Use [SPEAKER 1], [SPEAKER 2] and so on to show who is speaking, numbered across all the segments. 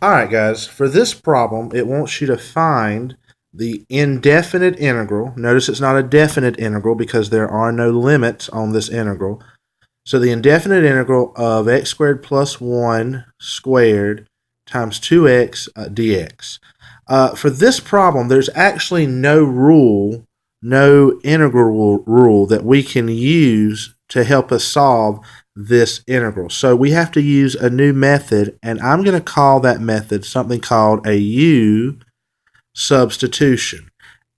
[SPEAKER 1] Alright guys, for this problem, it wants you to find the indefinite integral. Notice it's not a definite integral because there are no limits on this integral. So the indefinite integral of x squared plus 1 squared times 2x dx. For this problem, there's actually no rule, no integral rule that we can use to help us solve this integral. So we have to use a new method, and I'm going to call that method something called a U substitution.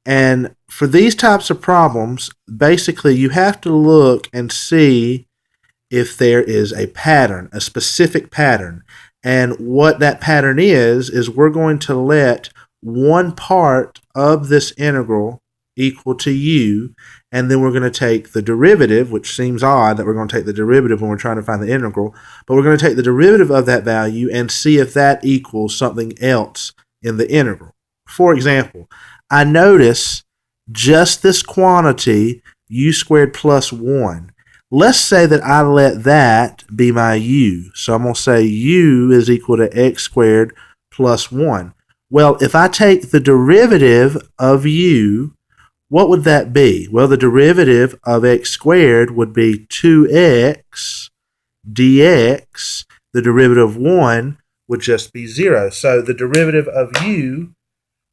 [SPEAKER 1] And for these types of problems, basically you have to look and see if there is a pattern, a specific pattern. And what that pattern is we're going to let one part of this integral equal to u, and then we're going to take the derivative, which seems odd that we're going to take the derivative when we're trying to find the integral, but we're going to take the derivative of that value and see if that equals something else in the integral. For example, I notice just this quantity, u squared plus 1. Let's say that I let that be my u. So I'm going to say u is equal to x squared plus 1. Well, if I take the derivative of u, what would that be? Well, the derivative of x squared would be 2x dx. The derivative of 1 would just be 0. So the derivative of u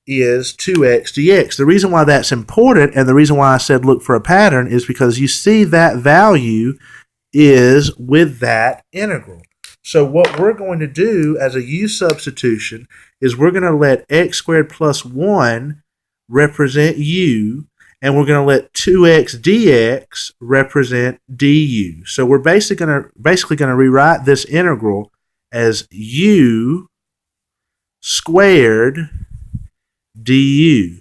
[SPEAKER 1] is 2x dx. The reason why that's important and the reason why I said look for a pattern is because you see that value is with that integral. So what we're going to do as a u substitution is we're going to let x squared plus 1 represent u, and we're going to let 2x dx represent du. So we're basically going to rewrite this integral as u squared du.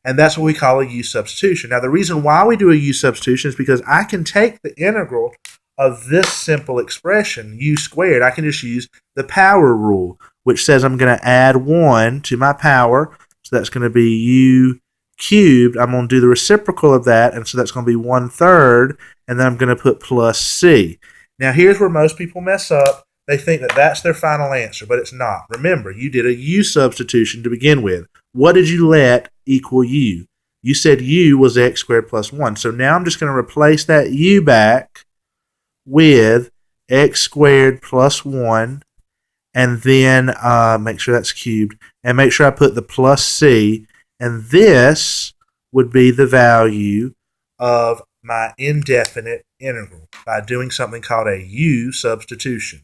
[SPEAKER 1] And that's what we call a u substitution. Now the reason why we do a u substitution is because I can take the integral of this simple expression, u squared, I can just use the power rule, which says I'm going to add 1 to my power. So that's going to be u cubed. I'm going to do the reciprocal of that, and so that's going to be 1/3, and then I'm going to put plus c. Now here's where most people mess up. They think that that's their final answer, but it's not. Remember, you did a u substitution to begin with. What did you let equal u? You said u was x squared plus 1. So now I'm just going to replace that u back with x squared plus 1, and then make sure that's cubed, and make sure I put the plus c, and this would be the value of my indefinite integral by doing something called a u substitution.